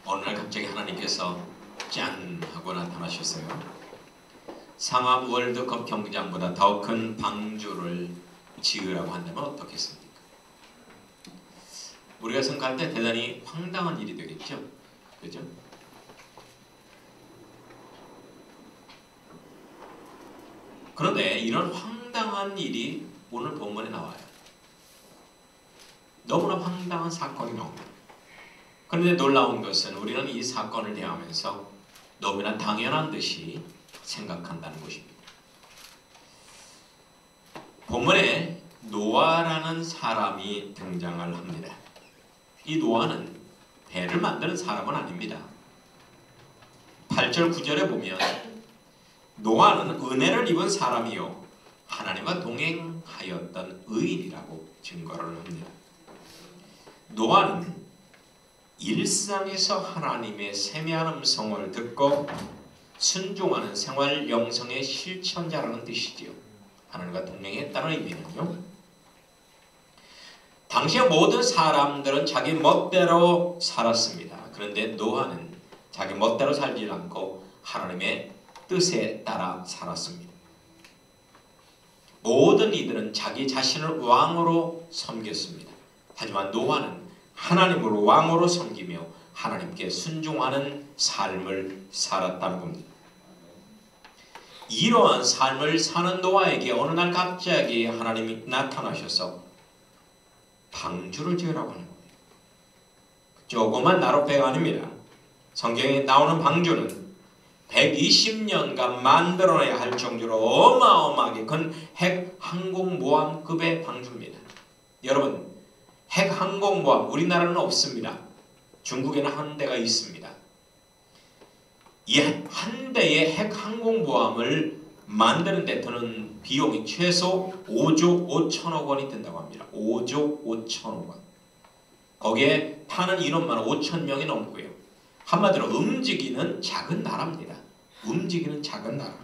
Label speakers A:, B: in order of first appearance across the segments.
A: 어느 날 갑자기 하나님께서 짠 하고 나타나셨어요. 상암 월드컵 경기장보다 더 큰 방주를 지으라고 한다면 어떻겠습니까? 우리가 생각할 때 대단히 황당한 일이 되겠죠? 그죠? 그런데 이런 황당한 일이 오늘 본문에 나와요. 너무나 황당한 사건이 나옵니다. 그런데 놀라운 것은 우리는 이 사건을 대하면서 너무나 당연한 듯이 생각한다는 것입니다. 본문에 노아라는 사람이 등장을 합니다. 이 노아는 배를 만드는 사람은 아닙니다. 8절 9절에 보면 노아는 은혜를 입은 사람이요 하나님과 동행하였던 의인이라고 증거를 합니다. 노아는 일상에서 하나님의 세미한 음성을 듣고 순종하는 생활 영성의 실천자라는 뜻이지요. 하나님과 동행했다는 의미는요. 당시의 모든 사람들은 자기 멋대로 살았습니다. 그런데 노아는 자기 멋대로 살지 않고 하나님의 뜻에 따라 살았습니다. 모든 이들은 자기 자신을 왕으로 섬겼습니다. 하지만 노아는 하나님을 왕으로 섬기며 하나님께 순종하는 삶을 살았다는 겁니다. 이러한 삶을 사는 노아에게 어느 날 갑자기 하나님이 나타나셔서 방주를 지으라고 하는 거예요. 조그만 나룻배가 아닙니다. 성경에 나오는 방주는 120년간 만들어내야 할 정도로 어마어마하게 큰 핵항공모함급의 방주입니다. 여러분, 핵항공모함 우리나라는 없습니다. 중국에는 한 대가 있습니다. 이 한 대의 핵항공모함을 만드는 데 드는 비용이 최소 5조 5천억 원이 든다고 합니다. 5조 5천억 원. 거기에 타는 인원만 5천 명이 넘고요. 한마디로 움직이는 작은 나라입니다. 움직이는 작은 나라.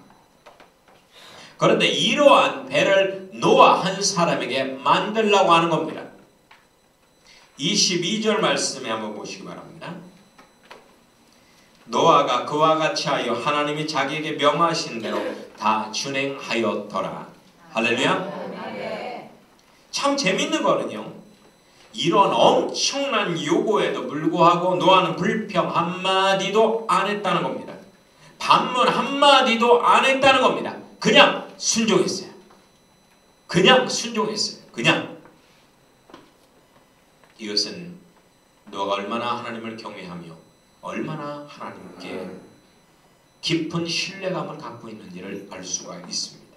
A: 그런데 이러한 배를 노아 한 사람에게 만들려고 하는 겁니다. 22절 말씀에 한번 보시기 바랍니다. 노아가 그와 같이 하여 하나님이 자기에게 명하신 대로 다 준행하였더라. 할렐루야. 참 재밌는 거는요. 이런 엄청난 요구에도 불구하고 노아는 불평 한마디도 안 했다는 겁니다. 반문 한마디도 안 했다는 겁니다. 그냥 순종했어요. 그냥 순종했어요. 그냥. 이것은 노아가 얼마나 하나님을 경외하며 얼마나 하나님께 깊은 신뢰감을 갖고 있는지를 알 수가 있습니다.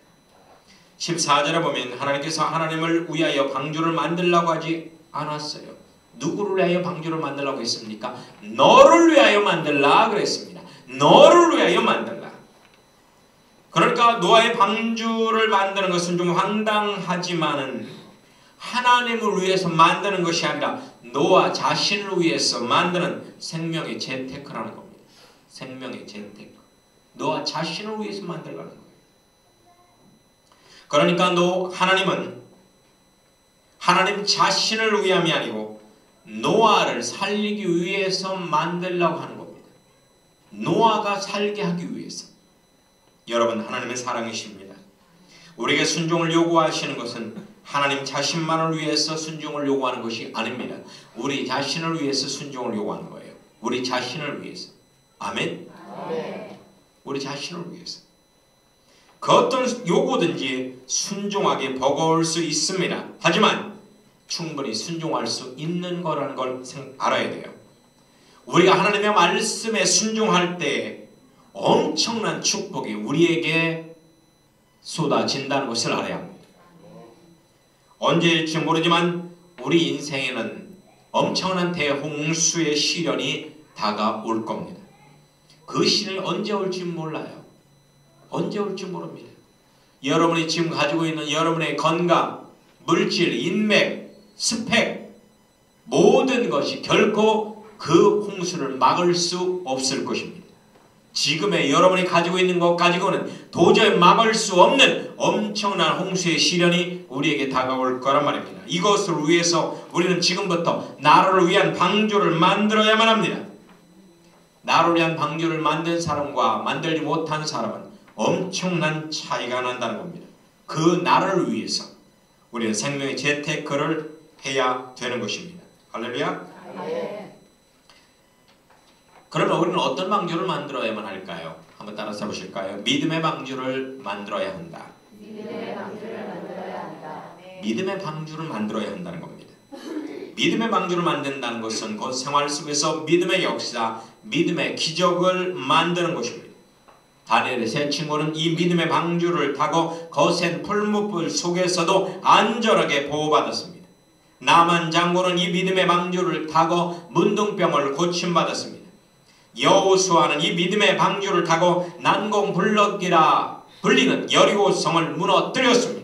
A: 14절에 보면 하나님께서 하나님을 위하여 방주를 만들라고 하지 않았어요. 누구를 위하여 방주를 만들라고 했습니까? 너를 위하여 만들라 그랬습니다. 너를 위하여 만들라. 그러니까 노아의 방주를 만드는 것은 좀 황당하지만은 하나님을 위해서 만드는 것이 아니라 노아 자신을 위해서 만드는 생명의 재테크라는 겁니다. 생명의 재테크. 노아 자신을 위해서 만들라는 거예요. 그러니까 하나님은 하나님 자신을 위함이 아니고 노아를 살리기 위해서 만들려고 하는 겁니다. 노아가 살게 하기 위해서. 여러분, 하나님의 사랑이십니다. 우리에게 순종을 요구하시는 것은 하나님 자신만을 위해서 순종을 요구하는 것이 아닙니다. 우리 자신을 위해서 순종을 요구하는 거예요. 우리 자신을 위해서. 아멘? 아멘. 우리 자신을 위해서. 그 어떤 요구든지 순종하기 버거울 수 있습니다. 하지만 충분히 순종할 수 있는 거라는 걸 알아야 돼요. 우리가 하나님의 말씀에 순종할 때 엄청난 축복이 우리에게 쏟아진다는 것을 알아야 합니다. 언제일지 모르지만 우리 인생에는 엄청난 대홍수의 시련이 다가올 겁니다. 그 시련이 언제 올지 몰라요. 언제 올지 모릅니다. 여러분이 지금 가지고 있는 여러분의 건강, 물질, 인맥, 스펙 모든 것이 결코 그 홍수를 막을 수 없을 것입니다. 지금의 여러분이 가지고 있는 것 가지고는 도저히 막을 수 없는 엄청난 홍수의 시련이 우리에게 다가올 거란 말입니다. 이것을 위해서 우리는 지금부터 나라를 위한 방주를 만들어야만 합니다. 나를 위한 방주를 만든 사람과 만들지 못한 사람은 엄청난 차이가 난다는 겁니다. 그 나를 위해서 우리는 생명의 재테크를 해야 되는 것입니다. 할렐루야.
B: 네.
A: 그러면 우리는 어떤 방주를 만들어야만 할까요? 한번 따라서 보실까요? 믿음의 방주를 만들어야 한다.
B: 믿음의 방주를 만들어야 한다.
A: 믿음의 방주를 만들어야 한다는 겁니다. 믿음의 방주를 만든다는 것은 곧 생활 속에서 믿음의 역사, 믿음의 기적을 만드는 것입니다. 다니엘의 세 친구는 이 믿음의 방주를 타고 거센 풀무불 속에서도 안전하게 보호받았습니다. 나만 장군은 이 믿음의 방주를 타고 문둥병을 고침받았습니다. 여호수아는 이 믿음의 방주를 타고 난공불락이라 불리는 여리고성을 무너뜨렸습니다.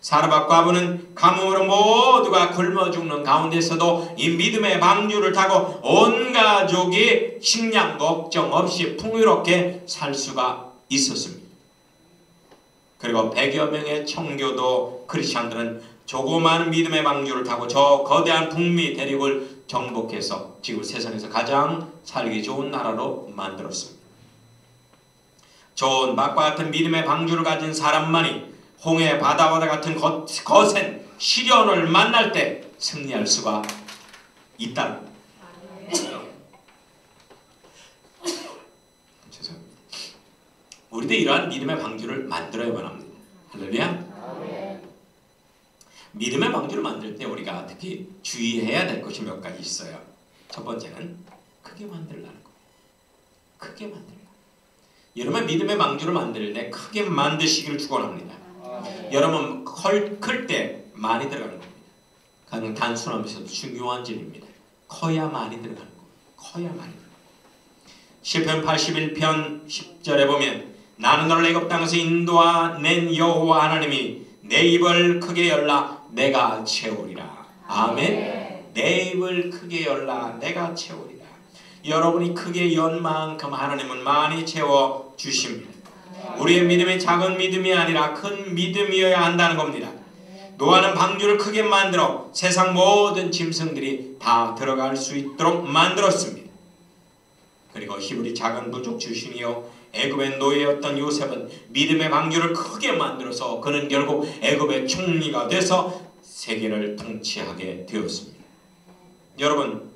A: 사르밧과 아브는 가뭄으로 모두가 굶어 죽는 가운데서도 이 믿음의 방주를 타고 온 가족이 식량 걱정 없이 풍요롭게 살 수가 있었습니다. 그리고 100여 명의 청교도 크리스찬들은 조그마한 믿음의 방주를 타고 저 거대한 북미 대륙을 정복해서 지금 세상에서 가장 살기 좋은 나라로 만들었습니다. 좋은 밭과 같은 믿음의 방주를 가진 사람만이 홍해 바다와 같은 거센 시련을 만날 때 승리할 수가 있다는 겁니다. 죄송합니다. 우리도 이러한 믿음의 방주를 만들어야만 합니다. 할렐루야. 믿음의 방주를 만들 때 우리가 특히 주의해야 될 것이 몇 가지 있어요. 첫 번째는 크게 만들라는 겁니다. 크게 만들라. 여러분 믿음의 방주를 만들 때 크게 만드시기를 축원합니다. 여러분 클 때 많이 들어가는 겁니다. 가장 단순하면서도 중요한 진입니다. 커야 많이 들어가는 겁니다. 커야 많이 들어가는 시편 81편 10절에 보면 나는 너를 애굽 땅에서 인도하낸 여호와 하나님이 내 입을 크게 열라 내가 채우리라. 아멘. 내 입을 크게 열라 내가 채우리라. 여러분이 크게 연 만큼 하나님은 많이 채워 주십니다. 우리의 믿음이 작은 믿음이 아니라 큰 믿음이어야 한다는 겁니다. 노아는 방주를 크게 만들어 세상 모든 짐승들이 다 들어갈 수 있도록 만들었습니다. 그리고 히브리 작은 부족 출신이요 애굽의 노예였던 요셉은 믿음의 방주를 크게 만들어서 그는 결국 애굽의 총리가 돼서 세계를 통치하게 되었습니다. 여러분,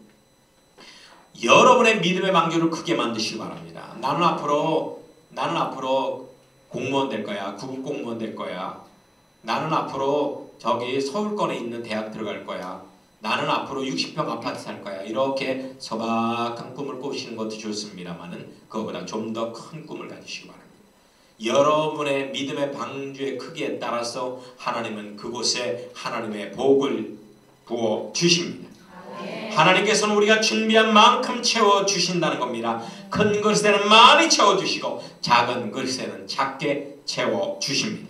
A: 여러분의 믿음의 방주를 크게 만드시기 바랍니다. 나는 앞으로 공무원 될 거야. 구급 공무원 될 거야. 나는 앞으로 저기 서울권에 있는 대학 들어갈 거야. 나는 앞으로 60평 아파트 살 거야. 이렇게 소박한 꿈을 꾸시는 것도 좋습니다만은 그거보다 좀 더 큰 꿈을 가지시기 바랍니다. 여러분의 믿음의 방주의 크기에 따라서 하나님은 그곳에 하나님의 복을 부어 주십니다. 하나님께서는 우리가 준비한 만큼 채워주신다는 겁니다. 큰 그릇에는 많이 채워주시고 작은 그릇에는 작게 채워주십니다.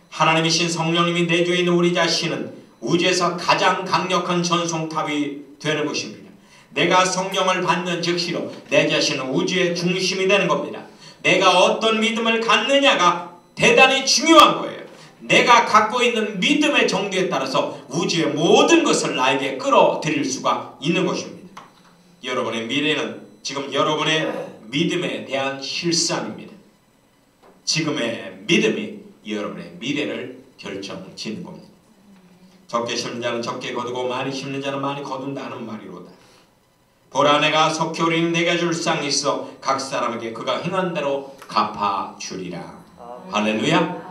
A: 하나님이신 성령님이 내주에 있는 우리 자신은 우주에서 가장 강력한 전송탑이 되는 것입니다. 내가 성령을 받는 즉시로 내 자신은 우주의 중심이 되는 겁니다. 내가 어떤 믿음을 갖느냐가 대단히 중요한 거예요. 내가 갖고 있는 믿음의 정도에 따라서 우주의 모든 것을 나에게 끌어들일 수가 있는 것입니다. 여러분의 미래는 지금 여러분의 믿음에 대한 실상입니다. 지금의 믿음이 여러분의 미래를 결정짓는 겁니다. 적게 심는 자는 적게 거두고 많이 심는 자는 많이 거둔다 하는 말이로다. 보라 내가 속히 우리는 내게 줄 쌍이 있어 각 사람에게 그가 행한 대로 갚아주리라. 할렐루야.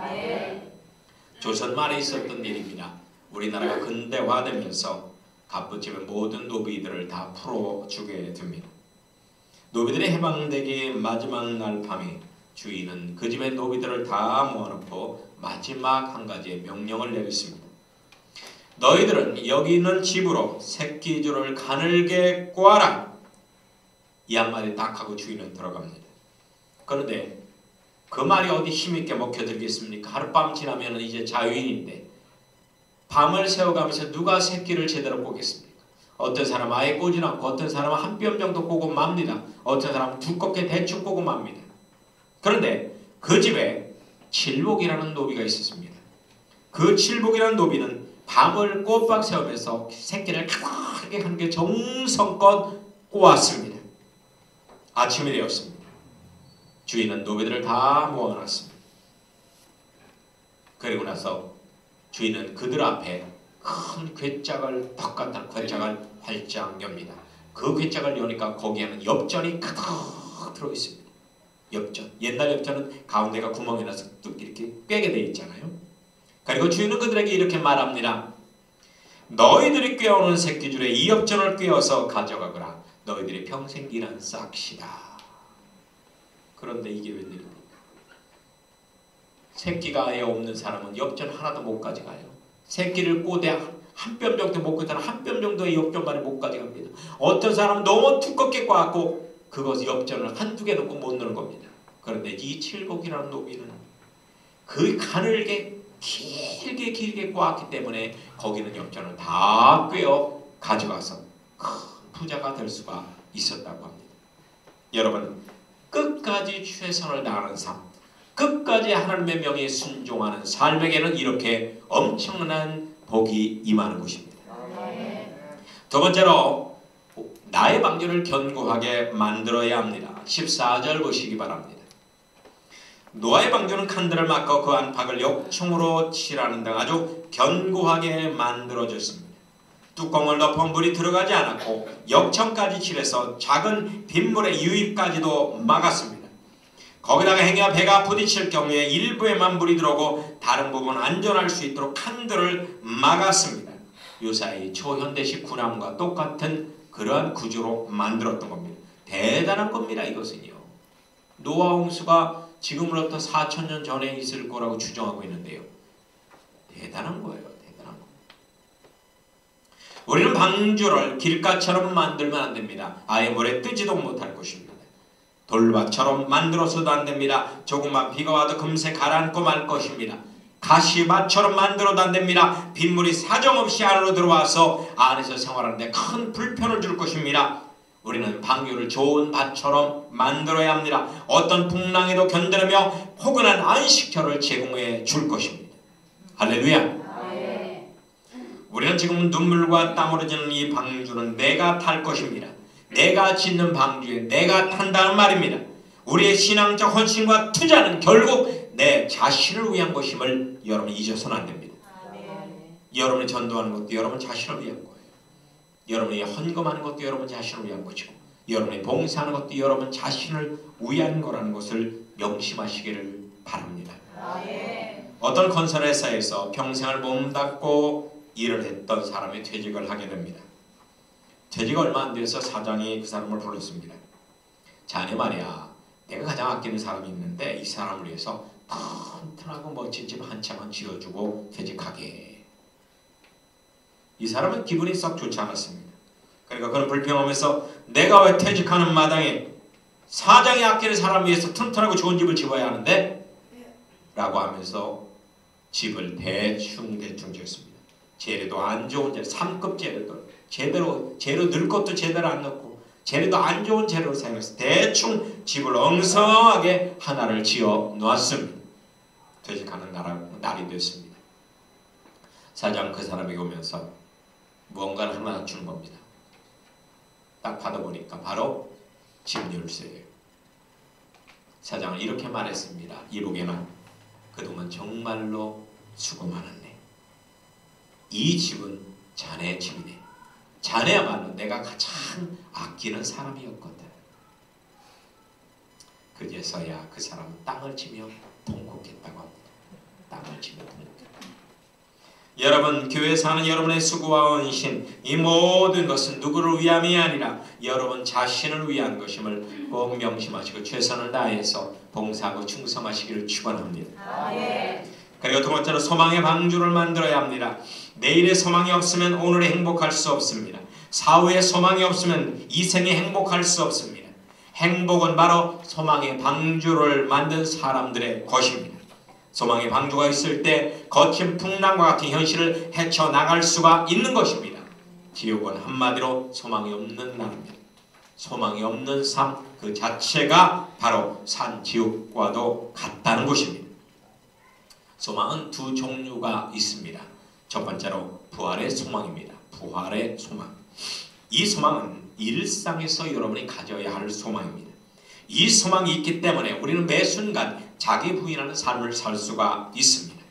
A: 조선 말에 있었던 일입니다. 우리나라가 근대화되면서 갑부집의 모든 노비들을 다 풀어주게 됩니다. 노비들이 해방되기 마지막 날 밤에 주인은 그 집의 노비들을 다 모아놓고 마지막 한 가지의 명령을 내렸습니다. 너희들은 여기 있는 집으로 새끼줄을 가늘게 꼬아라. 이 한마디 딱 하고 주인은 들어갑니다. 그런데 그 말이 어디 힘있게 먹혀들겠습니까? 하룻밤 지나면 이제 자유인인데 밤을 새워가면서 누가 새끼를 제대로 꼬겠습니까? 어떤 사람은 아예 꼬지 않고 어떤 사람은 한 뼘 정도 꼬고 맙니다. 어떤 사람은 두껍게 대충 꼬고 맙니다. 그런데 그 집에 칠복이라는 노비가 있었습니다. 그 칠복이라는 노비는 밤을 꼬박 세우면서 새끼를 크게 한 게 정성껏 꼬았습니다. 아침이 되었습니다. 주인은 노비들을 다 모아놨습니다. 그리고 나서 주인은 그들 앞에 큰 궤짝을 덕같은 궤짝을 활짝 엽니다. 그 궤짝을 여니까 거기에는 엽전이 가득 들어있습니다. 엽전. 옛날 엽전은 가운데가 구멍이 나서 뚝 이렇게 꿰게 되어 있잖아요. 그리고 주인은 그들에게 이렇게 말합니다. 너희들이 꿰어오는 새끼줄에 이 엽전을 꿰어서 가져가거라. 너희들이 평생 일한 싹시다. 그런데 이게 웬일입니까? 새끼가 아예 없는 사람은 엽전 하나도 못 가져가요. 새끼를 꼬대 한 뼘 정도 못 꽂다는 한 뼘 정도의 엽전만에 못 가져갑니다. 어떤 사람은 너무 두껍게 꽈갖고 그것 엽전을 한두 개 넣고 못 넣는 겁니다. 그런데 이 칠곡이라는 노비는 그 가늘게 길게 꽈왔기 때문에 거기는 엽전을 다 꿰어 가져가서 큰 부자가 될 수가 있었다고 합니다. 여러분, 끝까지 최선을 다하는 삶, 끝까지 하나님의 명에 순종하는 삶에게는 이렇게 엄청난 복이 임하는 것입니다. 두 번째로 나의 방주를 견고하게 만들어야 합니다. 14절 보시기 바랍니다. 노아의 방주는 칸들을 막고 그 안팎을 역청으로 칠하는 등 아주 견고하게 만들어졌습니다. 뚜껑을 덮어 물이 들어가지 않았고 역청까지 칠해서 작은 빗물의 유입까지도 막았습니다. 거기다가 행여 배가 부딪힐 경우에 일부에만 물이 들어오고 다른 부분은 안전할 수 있도록 칸들을 막았습니다. 요사이 초현대식 군함과 똑같은 그러한 구조로 만들었던 겁니다. 대단한 겁니다. 이것은요. 노아 홍수가 지금으로부터 4,000년 전에 있을 거라고 추정하고 있는데요. 대단한 거예요. 대단한 거. 우리는 방주를 길가처럼 만들면 안 됩니다. 아예 물에 뜨지도 못할 것입니다. 돌밭처럼 만들어서도 안 됩니다. 조금만 비가 와도 금세 가라앉고 말 것입니다. 가시밭처럼 만들어도 안 됩니다. 빗물이 사정없이 안으로 들어와서 안에서 생활하는데 큰 불편을 줄 것입니다. 우리는 방주를 좋은 밭처럼 만들어야 합니다. 어떤 풍랑에도 견디며 포근한 안식처를 제공해 줄 것입니다. 할렐루야. 우리는 지금 눈물과 땀으로 짓는 이 방주는 내가 탈 것입니다. 내가 짓는 방주에 내가 탄다는 말입니다. 우리의 신앙적 헌신과 투자는 결국 내 자신을 위한 것임을 여러분 잊어서는 안 됩니다. 여러분이 전도하는 것도 여러분 자신을 위한 거예요. 여러분이 헌금하는 것도 여러분 자신을 위한 것이고 여러분이 봉사하는 것도 여러분 자신을 위한 거라는 것을 명심하시기를 바랍니다. 어떤 건설회사에서 평생을 몸담고 일을 했던 사람이 퇴직을 하게 됩니다. 퇴직 얼마 안 돼서 사장이 그 사람을 불렀습니다. 자네 말이야, 내가 가장 아끼는 사람이 있는데 이 사람을 위해서 튼튼하고 멋진 집 한 채만 지어주고 퇴직하게. 이 사람은 기분이 썩 좋지 않았습니다. 그러니까 그는 불평하면서 내가 왜 퇴직하는 마당에 사장이 아끼는 사람을 위해서 튼튼하고 좋은 집을 지어야 하는데? 라고 하면서 집을 대충 지었습니다. 재료도 안 좋은 재료, 3급 재료도 재료 넣을 것도 제대로 안 넣고 재료도 안 좋은 재료를 사용해서 대충 집을 엉성하게 하나를 지어 놓았습니다. 퇴직하는 날이 됐습니다. 사장 그 사람에게 오면서 무언가를 하나 주는 겁니다. 딱 받아보니까 바로 집 열쇠예요. 사장은 이렇게 말했습니다. 이복에는 그동안 정말로 수고 많았네. 이 집은 자네의 집이네. 자네야말로 내가 가장 아끼는 사람이었거든. 그제서야 그 사람은 땅을 치며 통곡했다고 합니다. 땅을 치며 통곡했다. 여러분, 교회 사는 여러분의 수고와 헌신, 이 모든 것은 누구를 위함이 아니라 여러분 자신을 위한 것임을 꼭 명심하시고 최선을 다해서 봉사하고 충성하시기를 축원합니다. 그리고 두 번째로 소망의 방주를 만들어야 합니다. 내일의 소망이 없으면 오늘의 행복할 수 없습니다. 사후의 소망이 없으면 이 생에 행복할 수 없습니다. 행복은 바로 소망의 방주를 만든 사람들의 것입니다. 소망의 방주가 있을 때 거친 풍랑과 같은 현실을 헤쳐나갈 수가 있는 것입니다. 지옥은 한마디로 소망이 없는 나라입니다. 소망이 없는 삶 그 자체가 바로 산지옥과도 같다는 것입니다. 소망은 두 종류가 있습니다. 첫 번째로 부활의 소망입니다. 부활의 소망. 이 소망은 일상에서 여러분이 가져야 할 소망입니다. 이 소망이 있기 때문에 우리는 매 순간 자기 부인하는 삶을 살 수가 있습니다.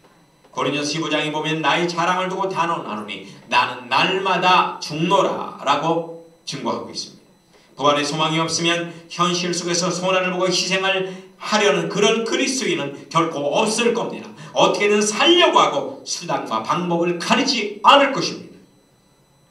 A: 고린도서 15장에 보면 나의 자랑을 두고 단언하노니 나는 날마다 죽노라 라고 증거하고 있습니다. 부활의 소망이 없으면 현실 속에서 손해를 보고 희생을 하려는 그런 그리스도인은 결코 없을 겁니다. 어떻게든 살려고 하고 수단과 방법을 가리지 않을 것입니다.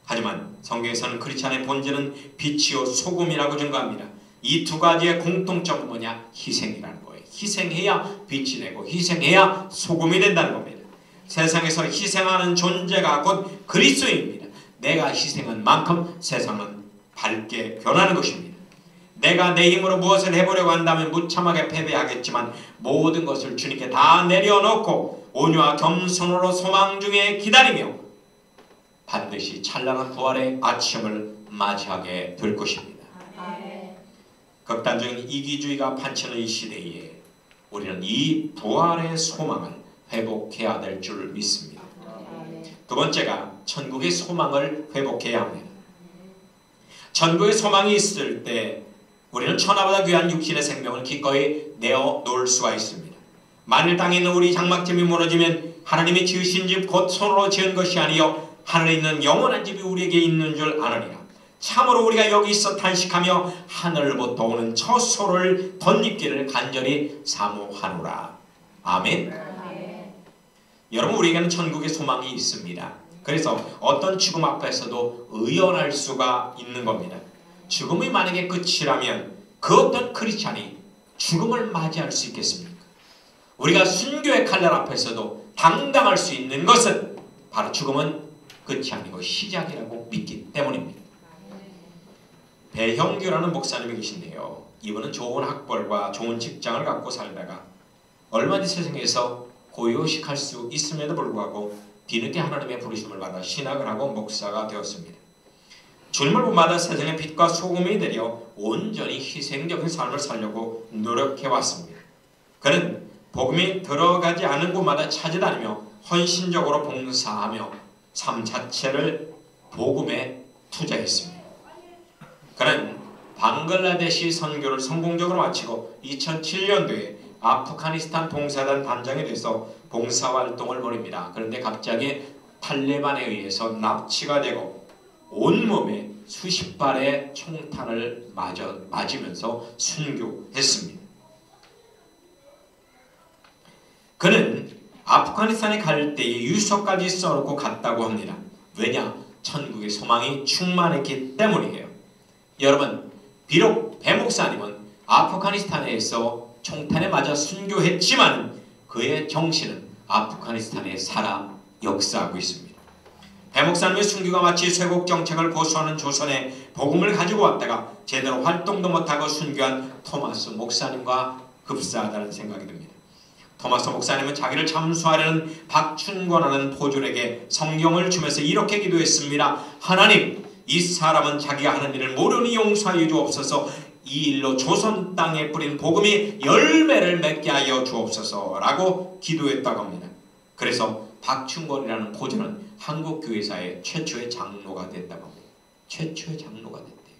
A: 하지만 성경에서는 크리스찬의 본질은 빛이요 소금이라고 증거합니다. 이 두 가지의 공통점은 뭐냐? 희생이라는 거예요. 희생해야 빛이 되고 희생해야 소금이 된다는 겁니다. 세상에서 희생하는 존재가 곧 그리스도입니다. 내가 희생한 만큼 세상은 밝게 변하는 것입니다. 내가 내 힘으로 무엇을 해보려고 한다면 무참하게 패배하겠지만 모든 것을 주님께 다 내려놓고 온유와 겸손으로 소망 중에 기다리며 반드시 찬란한 부활의 아침을 맞이하게 될 것입니다. 극단적인 이기주의가 판치는 이 시대에 우리는 이 부활의 소망을 회복해야 될 줄 믿습니다. 두 번째가 천국의 소망을 회복해야 합니다. 천국의 소망이 있을 때 우리는 천하보다 귀한 육신의 생명을 기꺼이 내어놓을 수가 있습니다. 만일 땅에 있는 우리 장막집이 무너지면 하나님이 지으신 집 곧 손으로 지은 것이 아니요 하늘에 있는 영원한 집이 우리에게 있는 줄 아느니라. 참으로 우리가 여기 있어 탄식하며 하늘로부터 오는 첫 소를 덧입기를 간절히 사모하노라. 아멘. 여러분, 우리에게는 천국의 소망이 있습니다. 그래서 어떤 죽음 앞에서도 의연할 수가 있는 겁니다. 죽음이 만약에 끝이라면 그 어떤 크리스찬이 죽음을 맞이할 수 있겠습니까? 우리가 순교의 칼날 앞에서도 당당할 수 있는 것은 바로 죽음은 끝이 아니고 시작이라고 믿기 때문입니다. 배형규라는 목사님이 계신데요. 이분은 좋은 학벌과 좋은 직장을 갖고 살다가 얼마 뒤 세상에서 고요식할 수 있음에도 불구하고 뒤늦게 하나님의 부르심을 받아 신학을 하고 목사가 되었습니다. 주님을 본받아 세상의 빛과 소금이 되려 온전히 희생적인 삶을 살려고 노력해왔습니다. 그는 복음이 들어가지 않은 곳마다 찾아다니며 헌신적으로 봉사하며 삶 자체를 복음에 투자했습니다. 그는 방글라데시 선교를 성공적으로 마치고 2007년도에 아프가니스탄 봉사단 단장이 돼서 봉사활동을 벌입니다. 그런데 갑자기 탈레반에 의해서 납치가 되고 온몸에 수십 발의 총탄을 맞으면서 순교했습니다. 그는 아프가니스탄에 갈 때에 유서까지 써놓고 갔다고 합니다. 왜냐? 천국의 소망이 충만했기 때문이에요. 여러분, 비록 배 목사님은 아프가니스탄에서 총탄에 맞아 순교했지만 그의 정신은 아프가니스탄에 살아 역사하고 있습니다. 배 목사님의 순교가 마치 쇄국 정책을 고수하는 조선에 복음을 가지고 왔다가 제대로 활동도 못하고 순교한 토마스 목사님과 흡사하다는 생각이 듭니다. 토마스 목사님은 자기를 참수하려는 박춘권하는 포졸에게 성경을 주면서 이렇게 기도했습니다. 하나님, 이 사람은 자기가 하는 일을 모르니 용서하여 주옵소서. 이 일로 조선 땅에 뿌린 복음이 열매를 맺게 하여 주옵소서 라고 기도했다고 합니다. 그래서 박춘권이라는 포졸은 한국교회사의 최초의 장로가 됐다고 합니다. 최초의 장로가 됐대요.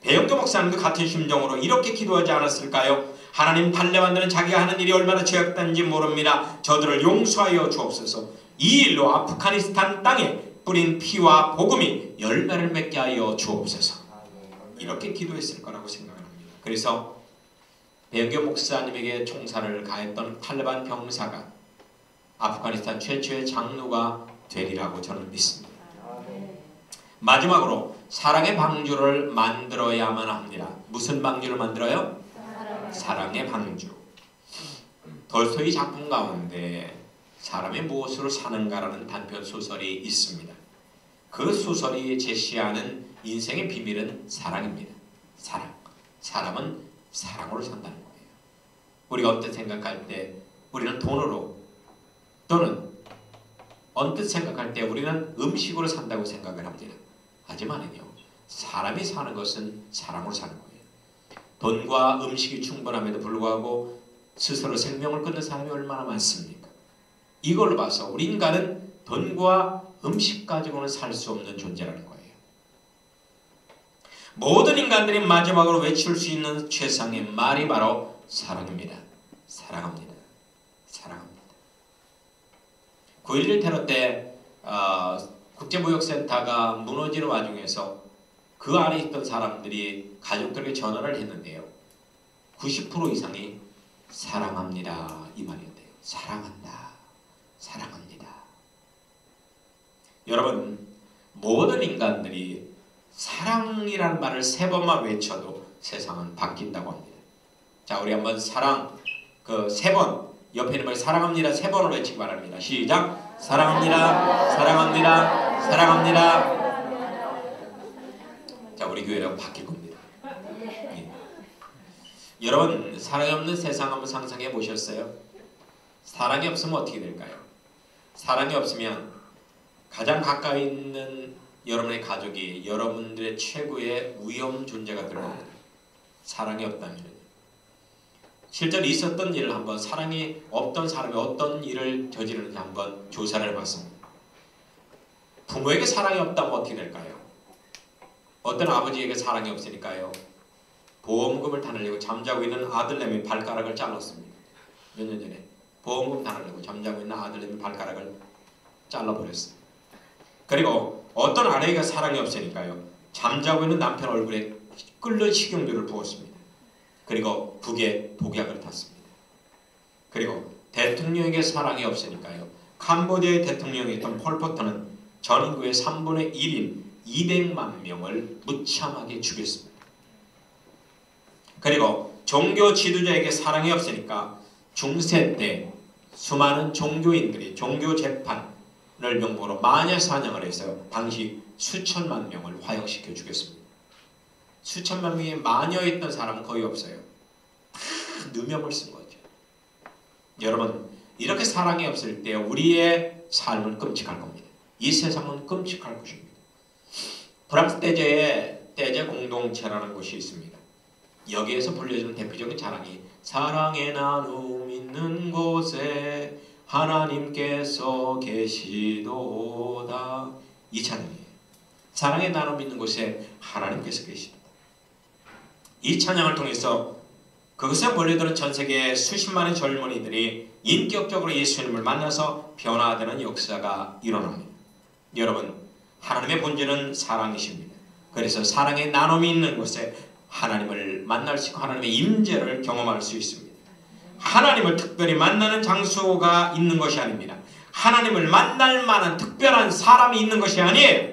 A: 배영교 목사님도 같은 심정으로 이렇게 기도하지 않았을까요? 하나님, 탈레반들은 자기가 하는 일이 얼마나 죄악된지 모릅니다. 저들을 용서하여 주옵소서. 이 일로 아프가니스탄 땅에 뿌린 피와 복음이 열매를 맺게 하여 주옵소서. 이렇게 기도했을 거라고 생각합니다. 그래서 배영교 목사님에게 총살을 가했던 탈레반 병사가 아프가니스탄 최초의 장로가 되리라고 저는 믿습니다. 마지막으로 사랑의 방주를 만들어야만 합니다. 무슨 방주를 만들어요? 사랑의 방주. 돌스토이 작품 가운데 사람이 무엇으로 사는가라는 단편 소설이 있습니다. 그 소설이 제시하는 인생의 비밀은 사랑입니다. 사랑. 사람은 사랑으로 산다는 거예요. 우리가 언뜻 생각할 때 우리는 돈으로 또는 언뜻 생각할 때 우리는 음식으로 산다고 생각을 합니다. 하지만은요, 사람이 사는 것은 사랑으로 사는 거예요. 돈과 음식이 충분함에도 불구하고 스스로 생명을 끊는 사람이 얼마나 많습니까? 이걸로 봐서 우리 인간은 돈과 음식 가지고는 살 수 없는 존재라는 거예요. 모든 인간들이 마지막으로 외칠 수 있는 최상의 말이 바로 사랑입니다. 사랑합니다. 사랑합니다. 9.11 테러 때 국제무역센터가 무너지는 와중에서 그 안에 있던 사람들이 가족들에게 전화를 했는데요. 90% 이상이 사랑합니다 이 말이었대요. 사랑한다. 사랑합니다. 여러분, 모든 인간들이 사랑이라는 말을 3번만 외쳐도 세상은 바뀐다고 합니다. 자, 우리 한번 사랑 3번, 옆에 있는 말 사랑합니다 3번을 외치기 바랍니다. 시작! 사랑합니다. 사랑합니다. 사랑합니다. 자, 우리 교회는 바뀔 겁니다. 예. 여러분, 사랑이 없는 세상 한번 상상해 보셨어요? 사랑이 없으면 어떻게 될까요? 사랑이 없으면 가장 가까이 있는 여러분의 가족이 여러분들의 최고의 위험 존재가 될 겁니다. 사랑이 없다면. 실제로 있었던 일을 한번, 사랑이 없던 사람이 어떤 일을 저지르는지 한번 조사를 해봤습니다. 부모에게 사랑이 없다면 어떻게 될까요? 어떤 아버지에게 사랑이 없으니까요, 보험금을 다 내려고 잠자고 있는 아들내미 발가락을 잘랐습니다. 몇 년 전에 보험금 다 내려고 잠자고 있는 아들내미 발가락을 잘라버렸어요. 그리고 어떤 아내가 사랑이 없으니까요, 잠자고 있는 남편 얼굴에 끓는 식용유를 부었습니다. 그리고 북에 독약을 탔습니다. 그리고 대통령에게 사랑이 없으니까요, 캄보디아의 대통령이었던 폴포트는 전 인구의 3분의 1인 200만 명을 무참하게 죽였습니다. 그리고 종교 지도자에게 사랑이 없으니까 중세 때 수많은 종교인들이 종교 재판을 명목으로 마녀 사냥을 해서 당시 수천만 명을 화형시켜 죽였습니다. 수천만 명의 마녀였던 사람은 거의 없어요. 다 누명을 쓴 거죠. 여러분, 이렇게 사랑이 없을 때 우리의 삶은 끔찍할 겁니다. 이 세상은 끔찍할 것입니다. 프랑스 떼제 공동체라는 곳이 있습니다. 여기에서 불려주는 대표적인 찬양이 사랑의 나눔 있는 곳에 하나님께서 계시도다. 이 찬양이에요. 사랑의 나눔 있는 곳에 하나님께서 계십니다. 이 찬양을 통해서 그것에 몰려드는 전세계의 수십만의 젊은이들이 인격적으로 예수님을 만나서 변화되는 역사가 일어납니다. 여러분, 하나님의 본질은 사랑이십니다. 그래서 사랑의 나눔이 있는 곳에 하나님을 만날 수 있고 하나님의 임재를 경험할 수 있습니다. 하나님을 특별히 만나는 장소가 있는 것이 아닙니다. 하나님을 만날 만한 특별한 사람이 있는 것이 아니에요.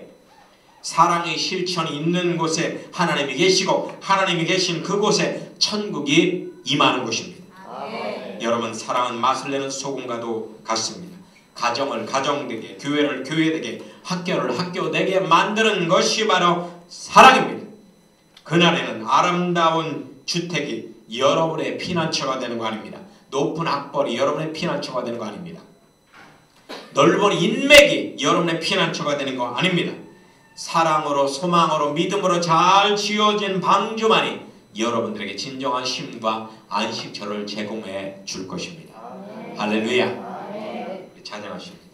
A: 사랑의 실천이 있는 곳에 하나님이 계시고 하나님이 계신 그곳에 천국이 임하는 것입니다. 여러분, 사랑은 맛을 내는 소금과도 같습니다. 가정을 가정되게, 교회를 교회되게, 학교를 학교되게 만드는 것이 바로 사랑입니다. 그날에는 아름다운 주택이 여러분의 피난처가 되는 거 아닙니다. 높은 학벌이 여러분의 피난처가 되는 거 아닙니다. 넓은 인맥이 여러분의 피난처가 되는 거 아닙니다. 사랑으로, 소망으로, 믿음으로 잘 지어진 방주만이 여러분들에게 진정한 쉼과 안식처를 제공해 줄 것입니다. 할렐루야. 찬양하십니다.